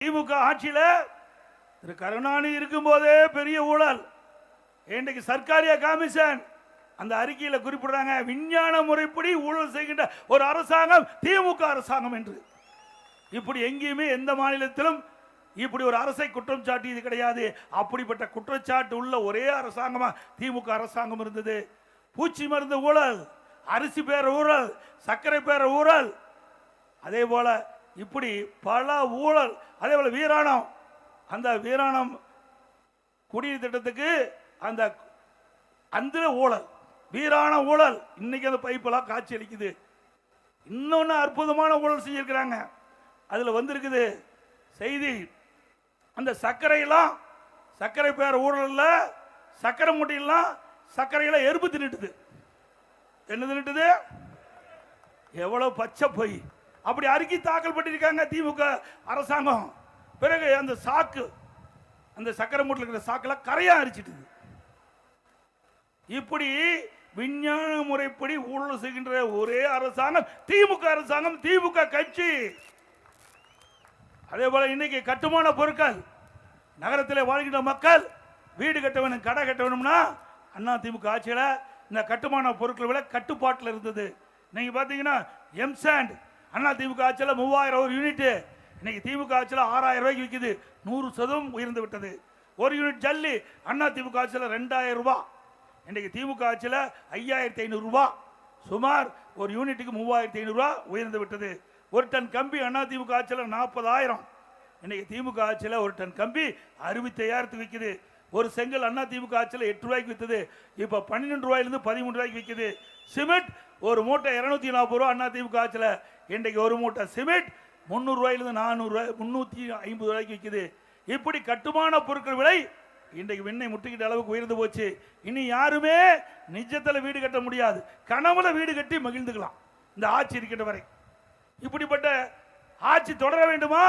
திமுக ஆட்சியில திரு கருணாநிதி இருக்கும் போதே பெரிய ஊழல். இன்றைக்கு சர்க்காரிய கமிஷன் அந்த அறிக்கையில குறிப்பிடுறாங்க, விஞ்ஞான முறைப்படி ஊழல் செய்கின்ற ஒரு அரசாங்கம் திமுக அரசாங்கம் என்று. இப்படி எங்கேயுமே எந்த மாநிலத்திலும் இப்படி ஒரு அரசை குற்றம் சாட்டியது கிடையாது. அப்படிப்பட்ட குற்றச்சாட்டு உள்ள ஒரே அரசாங்கமா திமுக அரசாங்கம் இருந்தது. பூச்சி மருந்து ஊழல், அரிசி பேர ஊழல், சர்க்கரை பேர ஊழல், அதே போல இப்படி பல ஊழல். அதே போல வீராணம், அந்த வீராணம் குடிநீர் திட்டத்துக்கு அந்த அந்த ஊழல், வீராண ஊழல். இன்னைக்கு அந்த பைப்பெல்லாம் காட்சி அளிக்குது. இன்னொன்னு அற்புதமான ஊழல் செஞ்சிருக்கிறாங்க. அதுல வந்திருக்குது செய்தி, அந்த சர்க்கரையெல்லாம், சர்க்கரை பேர ஊழல்ல சர்க்கரை மூட்டையெல்லாம் சர்க்கரையெல்லாம் எறும்பு தின்னுட்டுது. என்ன தின்னுட்டுது? எவ்வளவு பச்சை பொய். அப்படி அறிக்கை தாக்கல் பண்ணிருக்காங்க திமுக அரசாங்கம். பிறகு அந்த சாக்கு, அந்த சக்கரை மூட்டில் இருக்கிற சாக்கெல்லாம் கரையா அரிச்சிட்டு. இப்படி விஞ்ஞான முறைப்படி ஊழல் செய்கின்ற ஒரே அரசாங்கம் திமுக அரசாங்கம், திமுக கட்சி. அதே போல இன்னைக்கு கட்டுமான பொருட்கள், நகரத்தில் வாழ்கின்ற மக்கள் வீடு கட்ட வேணும், கடை கட்ட வேணும்னா அண்ணா திமுக ஆட்சியில் இந்த கட்டுமான பொருட்கள் விலை கட்டுப்பாட்டில் இருந்தது. நீங்க பாத்தீங்கன்னா எம்சாண்ட் அண்ணா திமுக ஆட்சியில் 3000 ஒரு யூனிட், இன்னைக்கு திமுக ஆட்சியில் 6000 ரூபாய்க்கு விற்குது. 100% உயர்ந்து விட்டது. ஒரு யூனிட் ஜல்லி அண்ணா திமுக ஆட்சியில் 2000 ரூபாய், இன்னைக்கு திமுக ஆட்சியில் 5500 ரூபாய். சுமார் ஒரு யூனிட்டுக்கு 3500 ரூபாய் உயர்ந்து விட்டது. ஒரு டன் கம்பி அண்ணா திமுக ஆட்சியில் 40,000, இன்னைக்கு திமுக ஆட்சியில் ஒரு டன் கம்பி 65,000 விற்குது. ஒரு செங்கல் அண்ணா திமுக ஆட்சியில் 8 ரூபாய்க்கு விற்றது, இப்போ 12 ரூபாயிலிருந்து 13 ரூபாய்க்கு விற்குது. சிமெண்ட் ஒரு மூட்டை 240 ரூபா அண்ணா திமுக ஆட்சியில், இன்றைக்கு ஒரு மூட்டை சிமெண்ட் 300 ரூபாயிலிருந்து 400 ரூபாய் 350 ரூபாய்க்கு விற்குது. இப்படி கட்டுமான பொருட்கள் விலை இன்றைக்கு விண்ணை முட்டுக்கிட்ட அளவுக்கு உயர்ந்து போச்சு. இனி யாருமே நிஜத்தில் வீடு கட்ட முடியாது, கனவுல வீடு கட்டி மகிழ்ந்துக்கலாம் இந்த ஆட்சி இருக்கின்ற வரை. இப்படிப்பட்ட ஆட்சி தொடர வேண்டுமா?